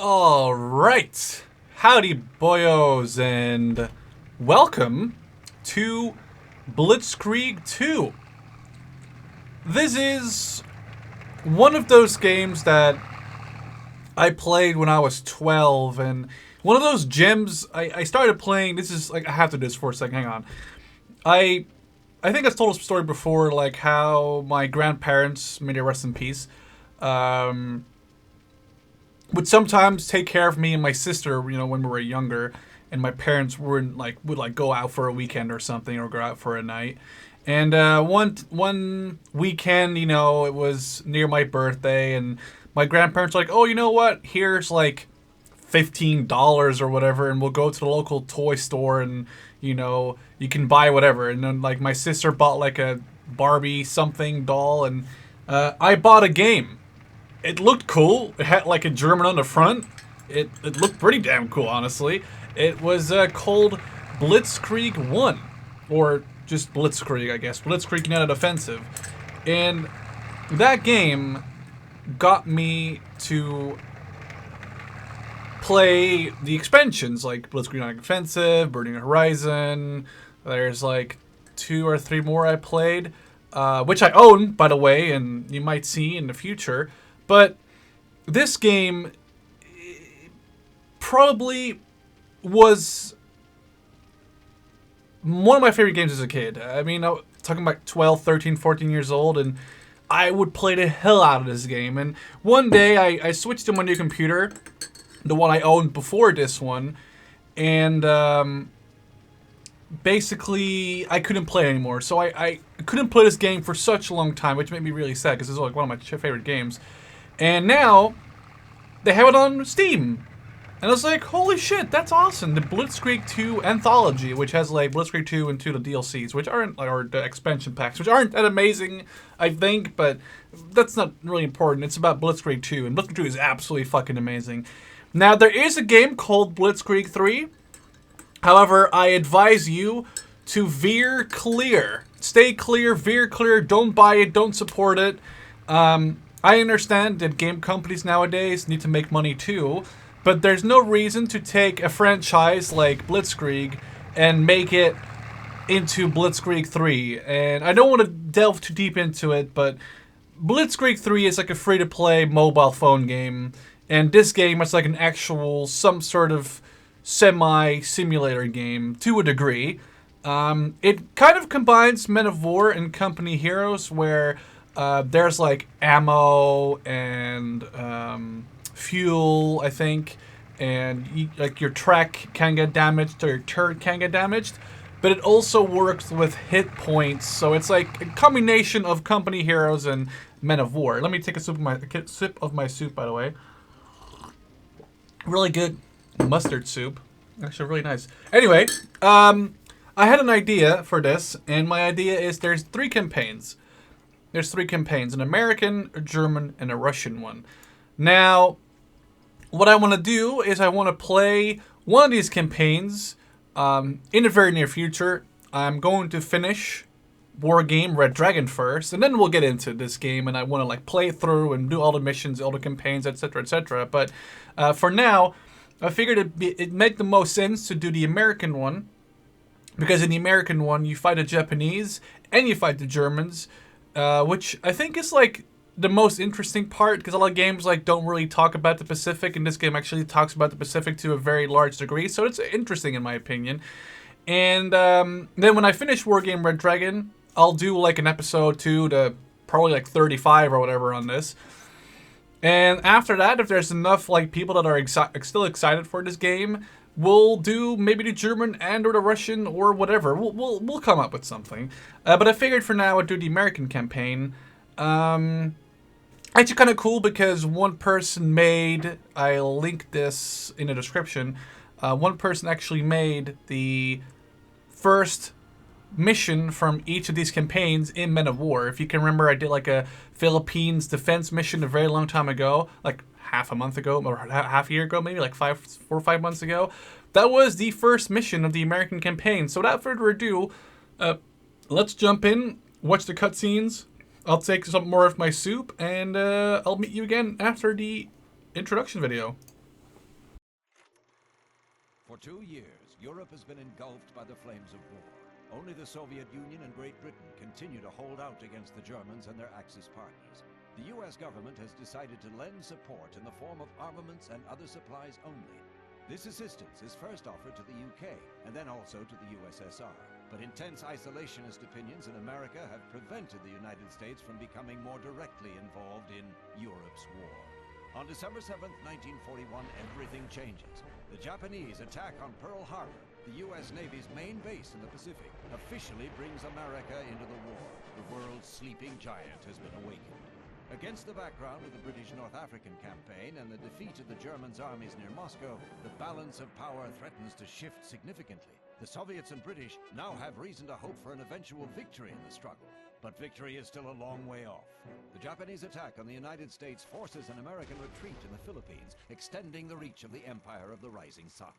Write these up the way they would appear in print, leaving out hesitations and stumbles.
All right. Howdy, boyos, and welcome to Blitzkrieg 2. This is one of those games that I played when I was 12, and one of those gems I started playing. This is like, I have to do this for a second. Hang on. I I think I've told a story before, like how my grandparents, may they rest in peace, um, would sometimes take care of me and my sister, when we were younger, and my parents would go out for a weekend or something, or go out for a night. And one weekend, it was near my birthday, and my grandparents were like, oh, you know what? Here's like $15 or whatever, and we'll go to the local toy store, and you can buy whatever. And then like my sister bought like a Barbie something doll, and I bought a game. It looked cool. It had like a German on the front. It looked pretty damn cool, honestly. It was called Blitzkrieg 1. Or just Blitzkrieg, I guess. Blitzkrieg United Offensive. And that game got me to play the expansions, like Blitzkrieg United Offensive, Burning Horizon. There's like 2 or 3 more I played, which I own, by the way, and you might see in the future. But this game probably was one of my favorite games as a kid. I mean, I'm talking about 12, 13, 14 years old, and I would play the hell out of this game. And one day I switched to my new computer, the one I owned before this one, and basically I couldn't play anymore. So I couldn't play this game for such a long time, which made me really sad because it's like one of my favorite games. And now they have it on Steam. And I was like, holy shit, that's awesome. The Blitzkrieg 2 Anthology, which has like Blitzkrieg 2 and 2 the DLCs, which aren't, or the expansion packs, which aren't that amazing, I think, but that's not really important. It's about Blitzkrieg 2, and Blitzkrieg 2 is absolutely fucking amazing. Now, there is a game called Blitzkrieg 3. However, I advise you to veer clear. Stay clear, veer clear, don't buy it, don't support it. I understand that game companies nowadays need to make money too, but there's no reason to take a franchise like Blitzkrieg and make it into Blitzkrieg 3. And I don't want to delve too deep into it, but Blitzkrieg 3 is like a free-to-play mobile phone game, and this game is like an actual, some sort of semi-simulator game to a degree. It kind of combines Men of War and Company Heroes, where there's like ammo and fuel, I think, and like your track can get damaged or your turret can get damaged, but it also works with hit points. So it's like a combination of Company Heroes and Men of War. Let me take a sip of my soup, by the way. Really good mustard soup. Actually, really nice. Anyway, I had an idea for this, and my idea is there's 3 campaigns. There's 3 campaigns, an American, a German, and a Russian one. Now, what I want to do is I want to play one of these campaigns in the very near future. I'm going to finish War Game Red Dragon first, and then we'll get into this game, and I want to like play it through and do all the missions, all the campaigns, etc., etc. But for now, I figured it'd make the most sense to do the American one, because in the American one, you fight the Japanese and you fight the Germans, which I think is like the most interesting part, because a lot of games like don't really talk about the Pacific, and this game actually talks about the Pacific to a very large degree, so it's interesting in my opinion. And then when I finish War Game Red Dragon, I'll do like an episode 2 to probably like 35 or whatever on this. And after that, if there's enough like people that are still excited for this game, we'll do maybe the German and or the Russian or whatever. We'll come up with something. But I figured for now I'd do the American campaign. Actually kind of cool because one person made, I'll link this in the description, one person actually made the first mission from each of these campaigns in Men of War. If you can remember, I did like a Philippines defense mission a very long time ago, like half a month ago, or half a year ago, maybe like 4 or 5 months ago. That was the first mission of the American campaign. So without further ado, let's jump in, watch the cutscenes. I'll take some more of my soup, and I'll meet you again after the introduction video. For 2 years, Europe has been engulfed by the flames of war. Only the Soviet Union and Great Britain continue to hold out against the Germans and their Axis partners. The US government has decided to lend support in the form of armaments and other supplies only. This assistance is first offered to the UK, and then also to the USSR. But intense isolationist opinions in America have prevented the United States from becoming more directly involved in Europe's war. On December 7th, 1941, everything changes. The Japanese attack on Pearl Harbor, the US Navy's main base in the Pacific, officially brings America into the war. The world's sleeping giant has been awakened. Against the background of the British North African campaign and the defeat of the Germans' armies near Moscow, the balance of power threatens to shift significantly. The Soviets and British now have reason to hope for an eventual victory in the struggle. But victory is still a long way off. The Japanese attack on the United States forces an American retreat in the Philippines, extending the reach of the Empire of the Rising Sun.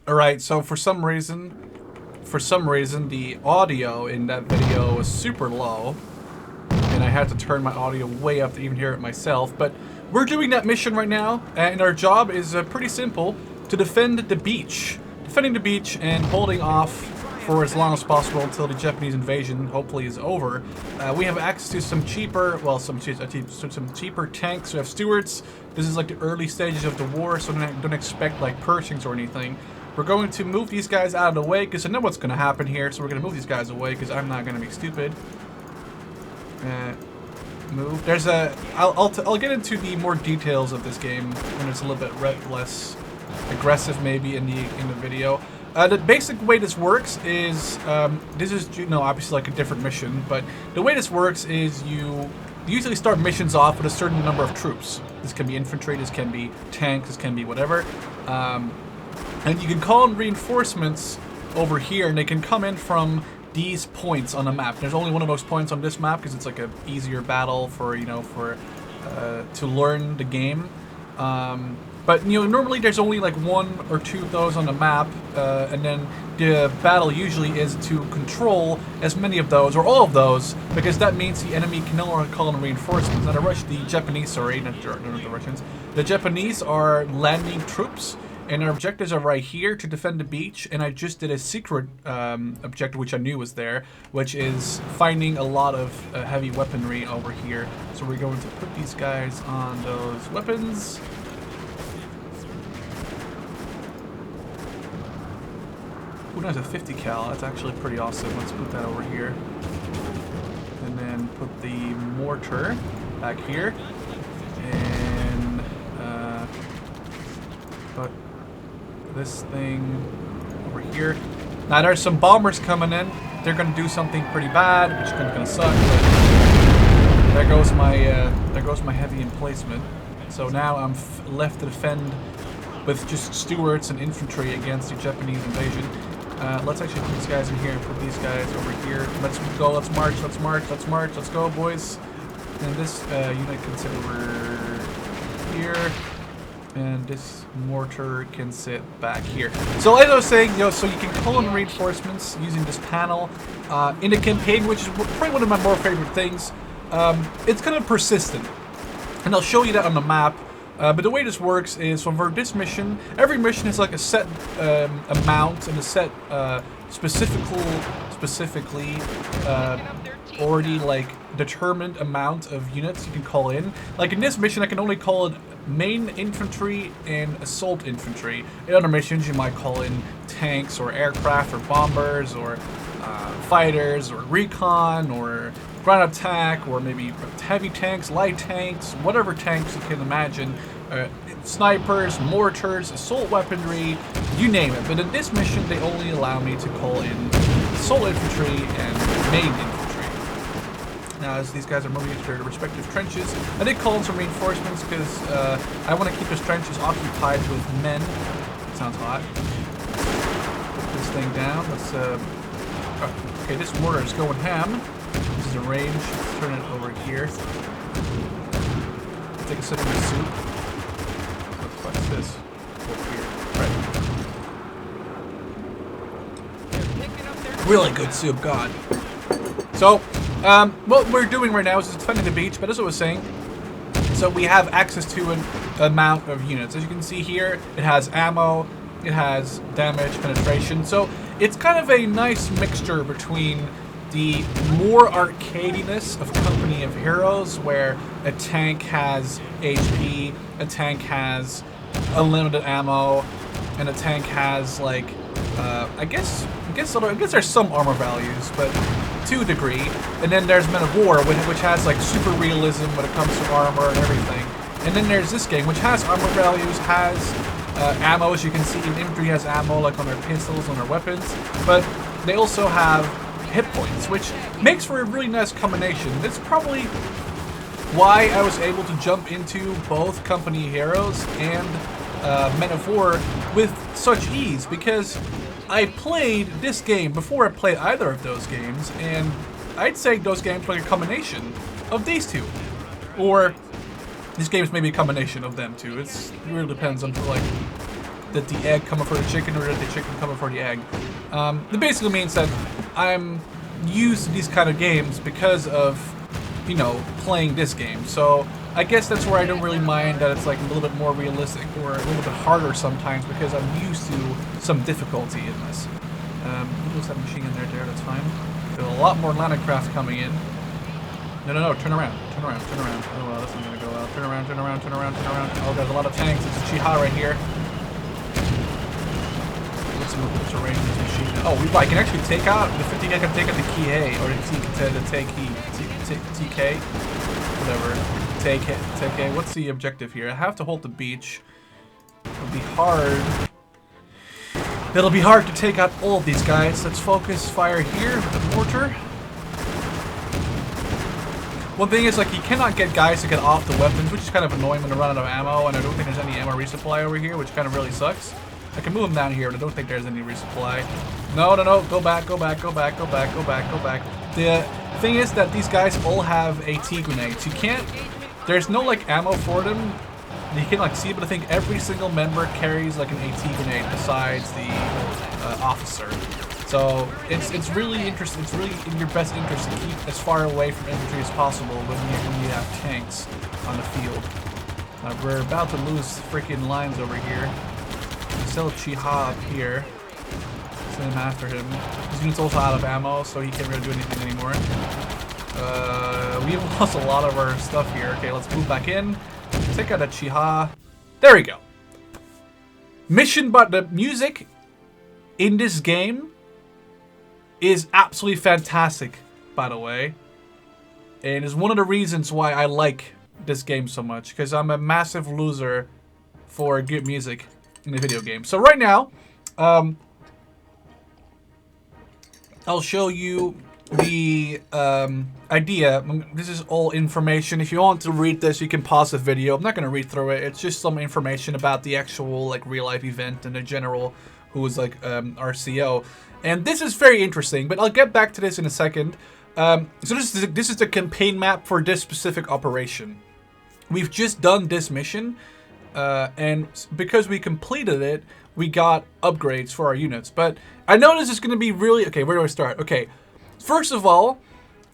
Alright, so for some reason, the audio in that video was super low. And I had to turn my audio way up to even hear it myself. But we're doing that mission right now, and our job is pretty simple: to defend the beach. Defending the beach and holding off for as long as possible until the Japanese invasion hopefully is over. We have access to some cheaper, well, some cheaper tanks. We have Stuarts. This is like the early stages of the war, so don't expect like Pershings or anything. We're going to move these guys out of the way because I know what's going to happen here. So we're going to move these guys away because I'm not going to be stupid. Move. There's a. I'll get into the more details of this game when it's a little bit less aggressive, maybe in the video. The basic way this works is this is obviously like a different mission, but the way this works is you usually start missions off with a certain number of troops. This can be infantry, this can be tanks, this can be whatever, and you can call in reinforcements over here, and they can come in from these points on the map. There's only one of those points on this map because it's like a easier battle for to learn the game. But normally there's only like 1 or 2 of those on the map, and then the battle usually is to control as many of those or all of those, because that means the enemy can no longer call in reinforcements. Now the Japanese, sorry, not the Russians. The Japanese are landing troops, and our objectives are right here to defend the beach. And I just did a secret objective, which I knew was there, which is finding a lot of heavy weaponry over here. So we're going to put these guys on those weapons. Ooh, that's a 50 cal. That's actually pretty awesome. Let's put that over here. And then put the mortar back here. And put this thing over here. Now there's some bombers coming in. They're going to do something pretty bad, which is going to suck. But there goes my heavy emplacement. So now I'm left to defend with just Stuarts and infantry against the Japanese invasion. Let's actually put these guys in here and put these guys over here. Let's go, let's march, let's march, let's march, let's go, boys. And this unit can sit over here. And this mortar can sit back here. So like I was saying, so you can call in reinforcements using this panel. In the campaign, which is probably one of my more favorite things, it's kind of persistent. And I'll show you that on the map. But the way this works is, for this mission, every mission is like a set amount and a set specifically already like determined amount of units you can call in. Like in this mission, I can only call in main infantry and assault infantry. In other missions, you might call in tanks or aircraft or bombers or fighters or recon or ground attack, or maybe heavy tanks, light tanks, whatever tanks you can imagine, snipers, mortars, assault weaponry, you name it. But in this mission, they only allow me to call in assault infantry and main infantry. Now, as these guys are moving into their respective trenches, I did call in some reinforcements because I want to keep those trenches occupied with men. That sounds hot. Put this thing down. Let's. Okay, this mortar is going ham. This is a range. Let's turn it over here. Take a sip of my soup. What the fuck is this? Over here. Right. Really good soup, God. So, what we're doing right now is defending the beach, but as I was saying, So we have access to an amount of units. As you can see here, it has ammo, it has damage, penetration. So it's kind of a nice mixture between the more arcadiness of Company of Heroes, where a tank has HP, a tank has unlimited ammo, and a tank has like I guess there's some armor values, but to a degree. And then there's Men of War, which has like super realism when it comes to armor and everything. And then there's this game, which has armor values, has ammo, as you can see. Infantry has ammo, like on their pistols, on their weapons, but they also have hit points, which makes for a really nice combination. That's probably why I was able to jump into both Company Heroes and Men of War with such ease, because I played this game before I played either of those games, and I'd say those games are like a combination of these two. Or these games may be a combination of them too. It really depends on like that the egg coming for the chicken or that the chicken coming for the egg. It basically means that I'm used to these kind of games because of, you know, playing this game. So I guess that's where I don't really mind that it's like a little bit more realistic or a little bit harder sometimes, because I'm used to some difficulty in this. Looks that machine gun there, that's fine. There's a lot more landing craft coming in. No, turn around. Oh well, that's not gonna go well. Turn around. Oh, there's a lot of tanks. It's a Chiha right here. What's the range of this machine gun? Oh, I can actually take out, the 50 I can take out the Ki or the TK, whatever. TK. What's the objective here? I have to hold the beach. It'll be hard. It'll be hard to take out all of these guys. Let's focus fire here with the mortar. One thing is, like, you cannot get guys to get off the weapons, which is kind of annoying when they run out of ammo, and I don't think there's any ammo resupply over here, which kind of really sucks. I can move them down here, but I don't think there's any resupply. No, go back. The thing is that these guys all have AT grenades. You can't, there's no like ammo for them. You can like see, but I think every single member carries like an AT grenade besides the officer. So it's really interesting. It's really in your best interest to keep as far away from infantry as possible when you have tanks on the field. We're about to lose freaking lines over here. Still Chiha up here. Send him after him. His unit's also out of ammo, so he can't really do anything anymore. We've lost a lot of our stuff here. Okay, let's move back in. Take out a Chiha. There we go. Mission, but the music in this game is absolutely fantastic, by the way. And is one of the reasons why I like this game so much, because I'm a massive loser for good music in a video game. So right now, I'll show you the idea. This is all information. If you want to read this, you can pause the video. I'm not going to read through it. It's just some information about the actual like real life event and the general who is like RCO. And this is very interesting, but I'll get back to this in a second. So this is the campaign map for this specific operation. We've just done this mission, and because we completed it, we got upgrades for our units. But I know this is going to be really... Okay, where do I start? Okay, first of all,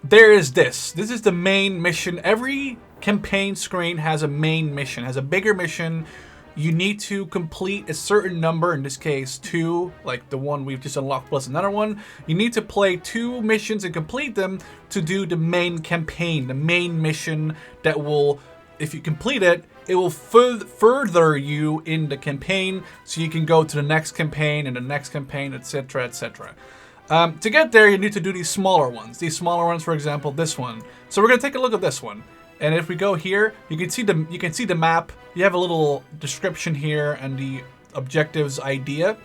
there is this. This is the main mission. Every campaign screen has a main mission, has a bigger mission. You need to complete a certain number, in this case 2, like the one we've just unlocked plus another one. You need to play 2 missions and complete them to do the main campaign, the main mission that will, if you complete it, it will further you in the campaign, so you can go to the next campaign and the next campaign, etc., etc. To get there, you need to do these smaller ones. These smaller ones, for example, this one. So we're gonna take a look at this one. And if we go here, you can see the map. You have a little description here and the objectives idea.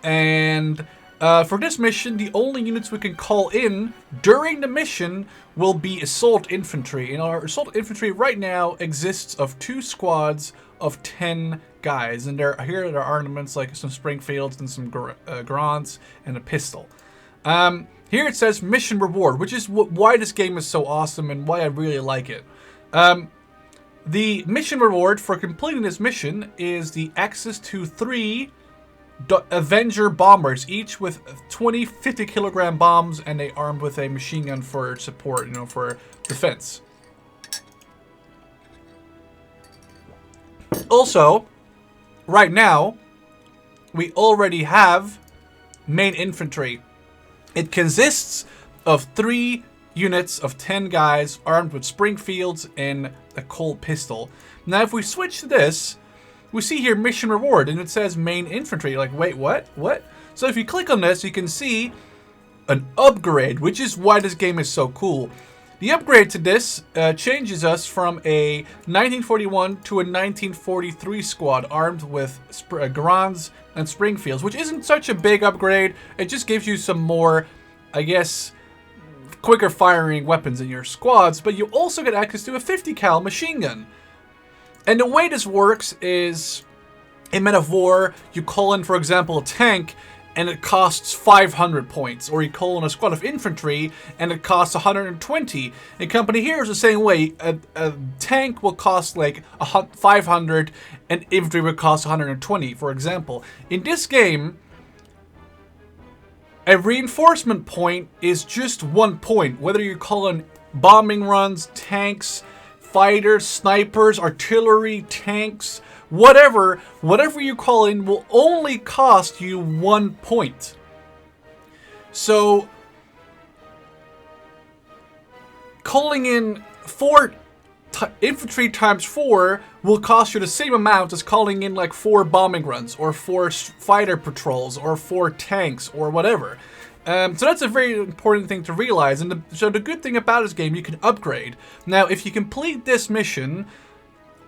And for this mission, the only units we can call in during the mission will be assault infantry. And our assault infantry right now exists of 2 squads of 10 guys. And here are their armaments, like some Springfields and some Grants and a pistol. Here it says mission reward, which is why this game is so awesome and why I really like it. The mission reward for completing this mission is the access to 3 Avenger bombers, each with 20 50-kilogram bombs, and they armed with a machine gun for support, you know, for defense. Also, right now, we already have main infantry. It consists of 3 units of 10 guys armed with Springfields and a Colt pistol. Now, if we switch to this, we see here mission reward, and it says main infantry. Like, wait, what? What? So if you click on this, you can see an upgrade, which is why this game is so cool. The upgrade to this changes us from a 1941 to a 1943 squad armed with Garands and Springfields, which isn't such a big upgrade. It just gives you some more, I guess, quicker firing weapons in your squads, but you also get access to a 50 cal machine gun. And the way this works is, in Men of War, you call in, for example, a tank, and it costs 500 points. Or you call in a squad of infantry, and it costs 120. And Company here is the same way. A tank will cost like 500, and infantry will cost 120, for example. In this game, a reinforcement point is just 1 point. Whether you call in bombing runs, tanks, fighters, snipers, artillery, tanks, whatever you call in will only cost you 1 point. So, calling in 4 infantry times 4 will cost you the same amount as calling in like 4 bombing runs, or 4 fighter patrols, or 4 tanks, or whatever. So that's a very important thing to realize. And so the good thing about this game, you can upgrade. Now, if you complete this mission,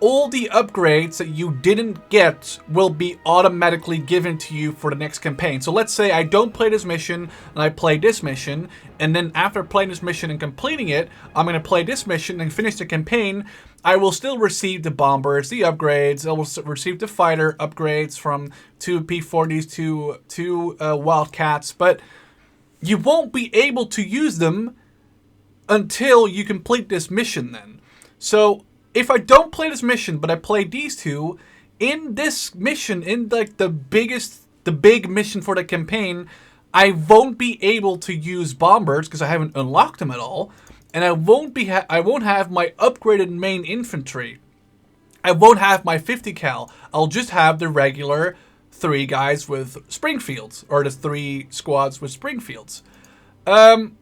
all the upgrades that you didn't get will be automatically given to you for the next campaign. So let's say I don't play this mission, and I play this mission, and then after playing this mission and completing it, I'm going to play this mission and finish the campaign. I will still receive the bombers, the upgrades. I will receive the fighter upgrades from 2 P-40s to 2 Wildcats, but you won't be able to use them until you complete this mission then. So if I don't play this mission, but I play these 2, in this mission, in like the big mission for the campaign, I won't be able to use bombers because I haven't unlocked them at all, and I won't have my upgraded main infantry. I won't have my 50 cal. I'll just have the regular 3 guys with Springfields, or the 3 squads with Springfields. And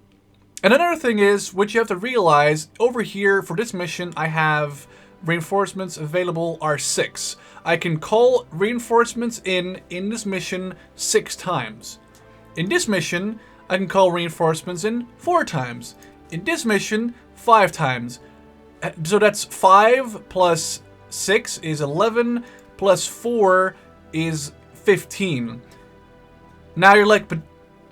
another thing is, what you have to realize, over here for this mission, I have reinforcements available are 6. I can call reinforcements in this mission 6 times. In this mission, I can call reinforcements in 4 times. In this mission, 5 times. So that's 5 plus 6 is 11, plus 4 is 15. Now you're like, but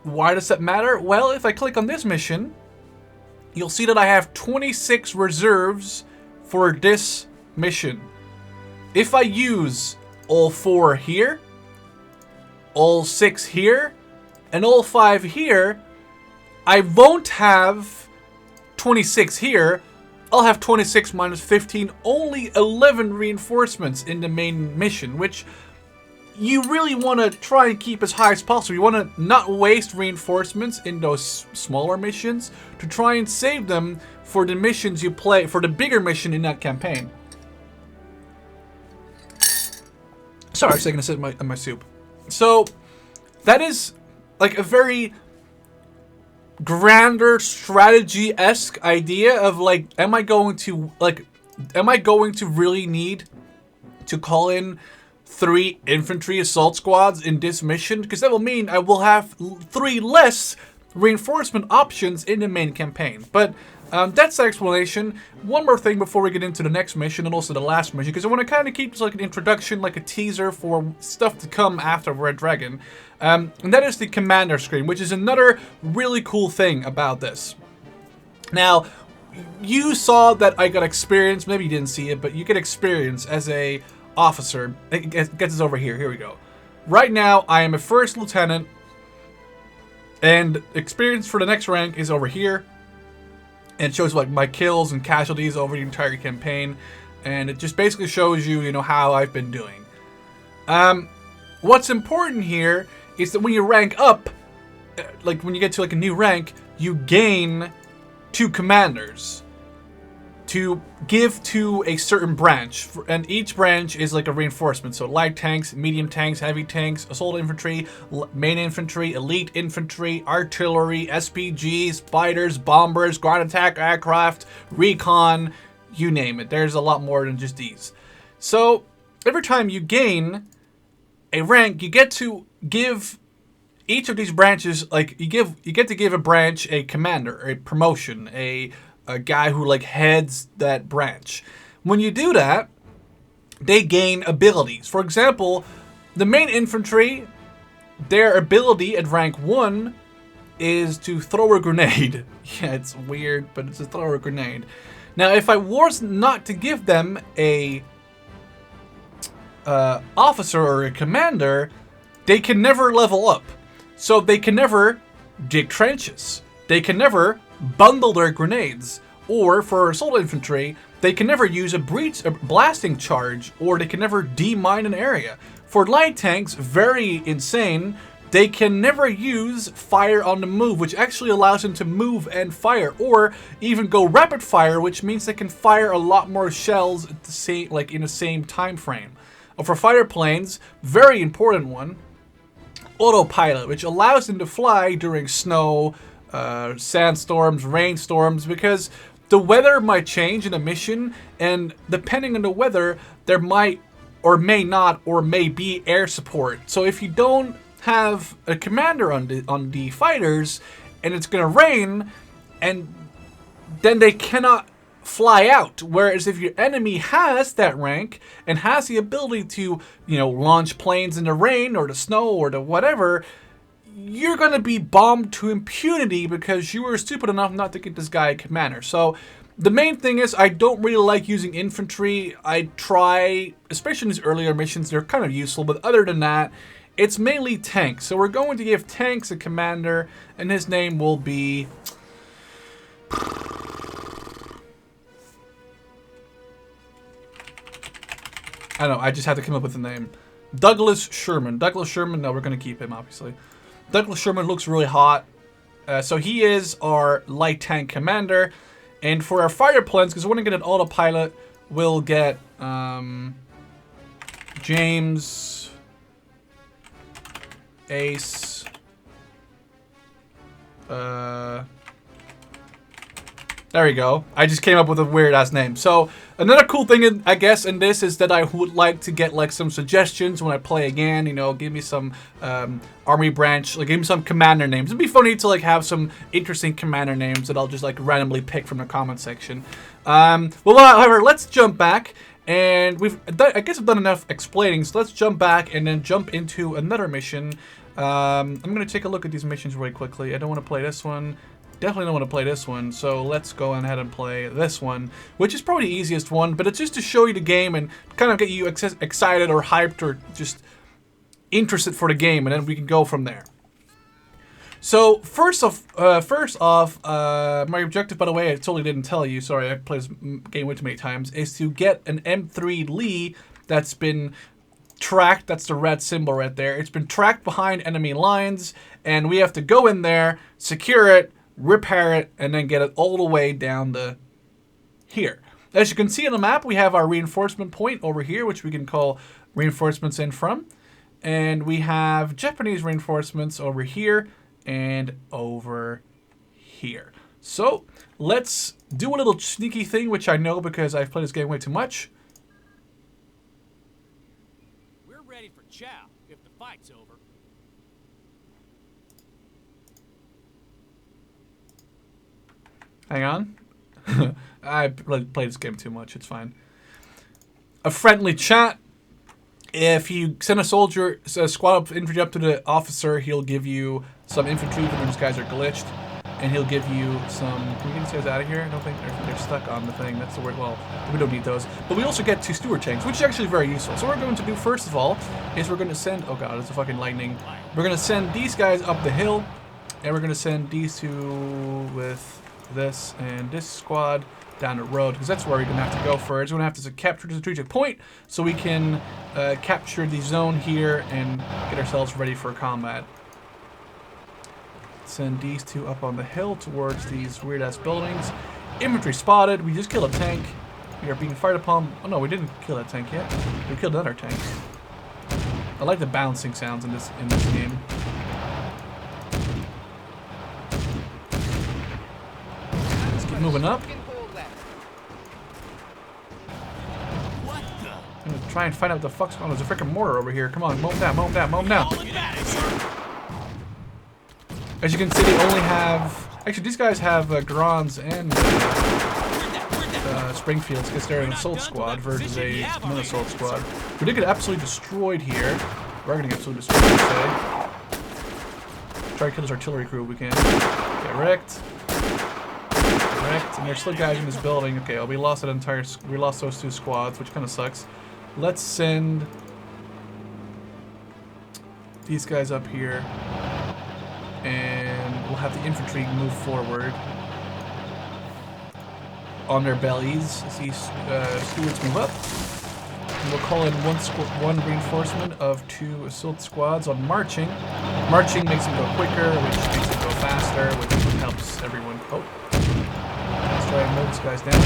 why does that matter? Well, if I click on this mission, you'll see that I have 26 reserves for this mission. If I use all 4 here, all 6 here, and all 5 here, I won't have 26 here. I'll have 26 minus 15, only 11 reinforcements in the main mission, which you really want to try and keep as high as possible. You want to not waste reinforcements in those smaller missions to try and save them for the missions you play, for the bigger mission in that campaign. Sorry, I was taking a sip of my soup. So, that is like a very grander strategy-esque idea of like, am I going to really need to call in 3 infantry assault squads in this mission? Because that will mean I will have 3 less reinforcement options in the main campaign. But that's the explanation. One more thing before we get into the next mission and also the last mission, because I want to kind of keep this like an introduction, like a teaser for stuff to come after Red Dragon. And that is the commander screen, which is another really cool thing about this. Now, you saw that I got experience, maybe you didn't see it, but you get experience as a officer. It gets us over here. Here we go. Right now, I am a first lieutenant, and experience for the next rank is over here. And it shows like my kills and casualties over the entire campaign, and it just basically shows you, how I've been doing. What's important here is that when you rank up, like when you get to like a new rank, you gain 2 commanders. to give to a certain branch, and each branch is like a reinforcement. So light tanks, medium tanks, heavy tanks, assault infantry, main infantry, elite infantry, artillery, SPGs, spiders, bombers, ground attack aircraft, recon, you name it. There's a lot more than just these. So every time you gain a rank, you get to give each of these branches, like you get to give a branch a commander, a promotion, a guy who like heads that branch. When you do that, they gain abilities. For example, the main infantry, their ability at rank 1 is to throw a grenade. Yeah, it's weird, but it's to throw a grenade. Now, if I was not to give them a officer or a commander, they can never level up. So they can never dig trenches. They can never bundle their grenades. Or for assault infantry, they can never use a blasting charge, or they can never demine an area. For light tanks, very insane, they can never use fire on the move, which actually allows them to move and fire, or even go rapid fire, which means they can fire a lot more shells at the same, like in the same time frame. For fighter planes, very important one, autopilot, which allows them to fly during snow, sandstorms, rainstorms, because the weather might change in a mission, and depending on the weather, there might or may not or may be air support. So if you don't have a commander on the fighters, and it's gonna rain, and then they cannot fly out. Whereas if your enemy has that rank and has the ability to, you know, launch planes in the rain or the snow or the whatever, you're going to be bombed to impunity because you were stupid enough not to get this guy a commander. So the main thing is I don't really like using infantry. I try, especially in these earlier missions, they're kind of useful, but other than that, it's mainly tanks. So we're going to give tanks a commander, and his name will be... I don't know, I just had to come up with a name. Douglas Sherman. Douglas Sherman, no, we're going to keep him, obviously. Douglas Sherman looks really hot. So he is our light tank commander. And for our fire planes, because we want to get an autopilot, we'll get James, Ace, there we go. I just came up with a weird-ass name. So, another cool thing, I guess, in this is that I would like to get, like, some suggestions when I play again. You know, give me some army branch, like, give me some commander names. It'd be funny to, like, have some interesting commander names that I'll just, like, randomly pick from the comment section. Well, however, let's jump back. And I guess I've done enough explaining, so let's jump back and then jump into another mission. I'm going to take a look at these missions really quickly. I don't want to play this one. Definitely don't want to play this one, so let's go ahead and play this one, which is probably the easiest one, but it's just to show you the game and kind of get you excited or hyped or just interested for the game, and then we can go from there. So first off, my objective, by the way, I totally didn't tell you, sorry, I played this game way too many times, is to get an M3 Lee that's been tracked. That's the red symbol right there. It's been tracked behind enemy lines, and we have to go in there, secure it, repair it, and then get it all the way down to here. As you can see on the map, we have our reinforcement point over here, which we can call reinforcements in from. And we have Japanese reinforcements over here and over here. So let's do a little sneaky thing, which I know because I've played this game way too much. We're ready for chow if the fight's over. Hang on. I played this game too much. It's fine. A friendly chat. If you send a soldier, a squad of infantry up to the officer, he'll give you some infantry, but these guys are glitched. And he'll give you some... Can we get these guys out of here? I don't think they're stuck on the thing. That's the word. Well, we don't need those. But we also get 2 steward tanks, which is actually very useful. So what we're going to do, first of all, is we're going to send... Oh god, it's a fucking lightning. We're going to send these guys up the hill. And we're going to send these 2 with this and this squad down the road, because that's where we're going to have to go first. We're going to have to capture the strategic point so we can capture the zone here and get ourselves ready for combat. Send these 2 up on the hill towards these weird-ass buildings. Infantry spotted. We just killed a tank. We are being fired upon. Oh no, we didn't kill that tank yet. We killed another tank. I like the bouncing sounds in this game. Let's keep moving up. I'm gonna try and find out what the fuck's going on. There's a freaking mortar over here. Come on, mow him down, mow him down, mow him down. As you can see, they only have... Actually, these guys have Grons and Springfields because they're an assault squad versus a non-assault squad. We did get absolutely destroyed here. We're gonna get absolutely destroyed, I'd say. Try to kill this artillery crew if we can. Get wrecked. Wrecked. And there's still guys in this building. Okay, well, we lost that entire... We lost those 2 squads, which kind of sucks. Let's send these guys up here. And we'll have the infantry move forward on their bellies as these stewards move up. And we'll call in one reinforcement of 2 assault squads on marching. Marching makes them go quicker, which makes them go faster, which helps everyone. Oh. Let's try and move these guys down.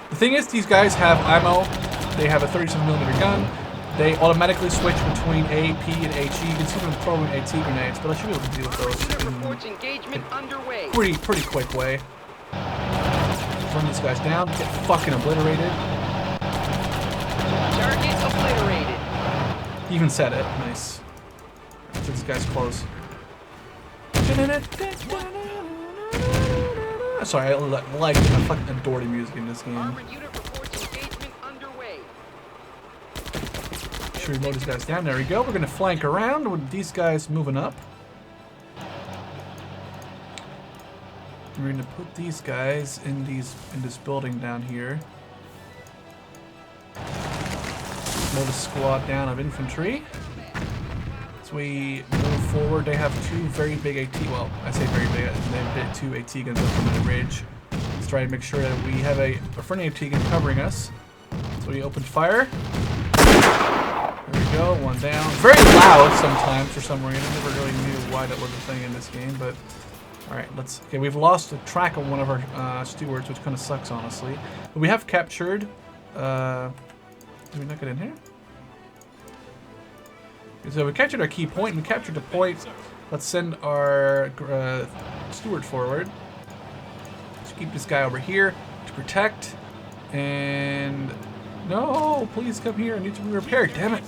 The thing is, these guys have ammo. They have a 37mm gun. They automatically switch between AP and HE. You can see them throwing AT grenades, but I should be able to deal with those in a pretty quick way. Run these guys down, get fucking obliterated. Target obliterated. He even said it. Nice. Let's these guys close. Sorry, I fucking adore the music in this game. Armored unit reports engagement underway. Should we load these guys down? There we go. We're gonna flank around with these guys moving up. We're gonna put these guys in this building down here. Move a squad down of infantry. As we move forward, they have 2 very big AT. Well, I say very big. They have 2 AT guns up on the ridge. Let's try to make sure that we have a friendly AT gun covering us. So we open fire. There we go. 1 down. Very loud sometimes for some reason. I never really knew why that was a thing in this game, but. Alright, let's... Okay, we've lost the track of one of our stewards, which kind of sucks, honestly. But we have captured... Did we not get in here? Okay, so we captured our key point, and we captured the point. Let's send our steward forward. Let's keep this guy over here to protect. And... No! Please come here, I need to be repaired, damn it!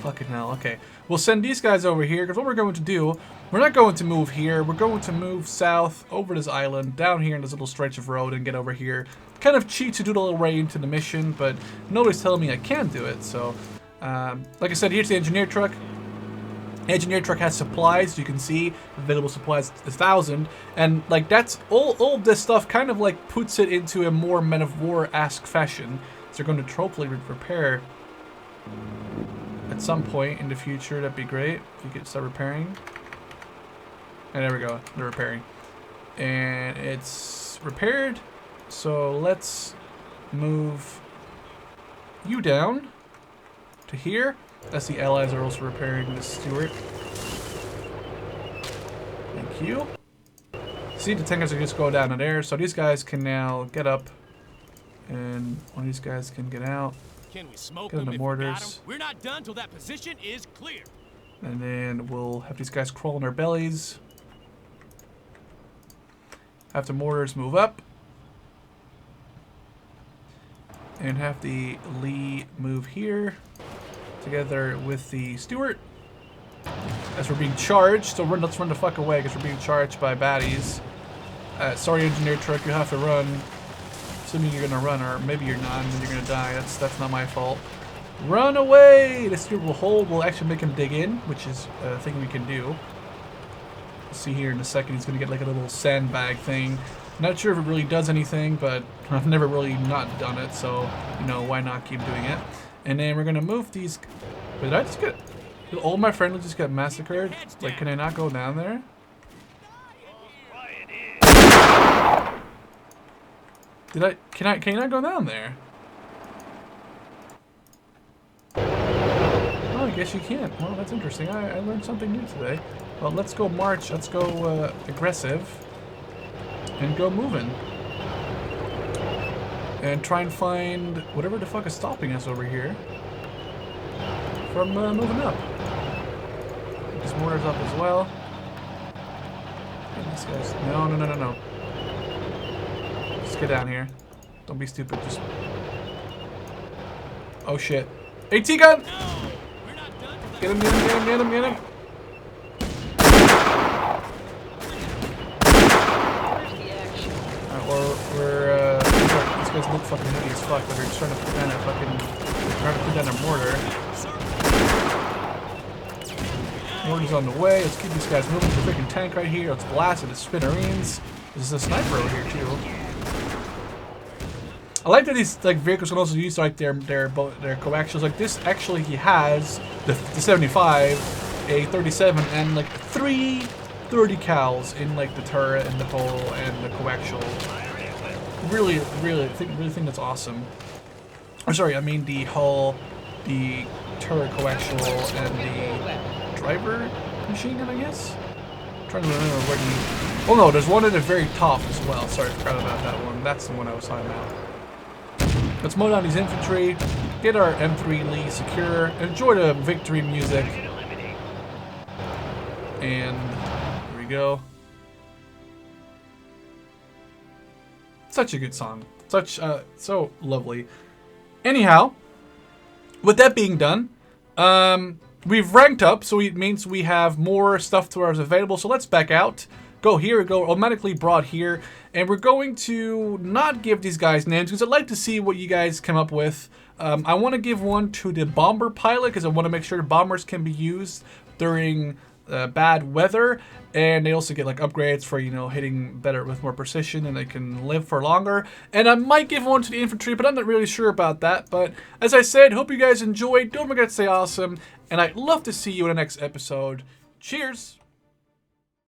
Fucking hell, okay. We'll send these guys over here, because what we're going to do, we're not going to move here, we're going to move south over this island, down here in this little stretch of road and get over here. Kind of cheat to do the little way into the mission, but nobody's telling me I can't do it, so... like I said, here's the engineer truck. The engineer truck has supplies, you can see, available supplies 1,000, and like that's, all this stuff kind of like puts it into a more Men of War-esque fashion. So they're going to hopefully repair at some point in the future. That'd be great if you could start repairing. And there we go, they're repairing. And it's repaired, so let's move you down to here. As the allies are also repairing the steward. Thank you. See, the tankers are just going down in there, so these guys can now get up. And one of these guys can get out. Can we smoke Get in them the if we got 'em? mortars. We're not done till that position is clear. And then we'll have these guys crawl on their bellies. Have the mortars move up. And have the Lee move here. Together with the Stewart. As we're being charged. So let's run the fuck away because we're being charged by baddies. Sorry, engineer truck, you have to run. Assuming you're gonna run, or maybe you're not, and then you're gonna die. That's not my fault. Run away! The Stewart will hold. We'll actually make him dig in, which is a thing we can do. We'll see here in a second, he's gonna get like a little sandbag thing. Not sure if it really does anything, but I've never really not done it, so, you know, why not keep doing it? And then we're gonna move these... Wait, did I just get... Did all my friends just get massacred? Like, can I not go down there? Can you not go down there? Oh, I guess you can't. Well, that's interesting. I learned something new today. Well, let's go march. Let's go aggressive. And go moving. And try and find whatever the fuck is stopping us over here from moving up. These mortars up as well. These guys. No. Just get down here. Don't be stupid. Just. Oh shit. AT gun! Get him. Where's the action? These guys look fucking heavy as fuck, but they're just trying to put down a mortar. Mortar's on the way. Let's keep these guys moving. There's a freaking tank right here. Let's blast it to smithereens. There's a sniper over here too. I like that these vehicles can also use their coaxials. Like this, actually, he has the 75, a 37, and like 3 30 cals in like the turret and the hull and the coaxial. Really think that's awesome. I'm sorry, I mean the hull, the turret coaxial, and the driver machine gun, I guess. I'm trying to remember what he. Oh no, there's one at the very top as well. Sorry, I forgot about that one. That's the one I was talking about. Let's mow down these infantry, get our M3 Lee secure, enjoy the victory music, and here we go. Such a good song. So lovely. Anyhow, with that being done, we've ranked up, so it means we have more stuff to ours available. So let's back out. Go here, go automatically brought here, and we're going to not give these guys names because I'd like to see what you guys come up with. I want to give one to the bomber pilot because I want to make sure bombers can be used during bad weather, and they also get like upgrades for, you know, hitting better with more precision, and they can live for longer. And I might give one to the infantry, but I'm not really sure about that. But as I said, hope you guys enjoyed. Don't forget to stay awesome, and I'd love to see you in the next episode. Cheers!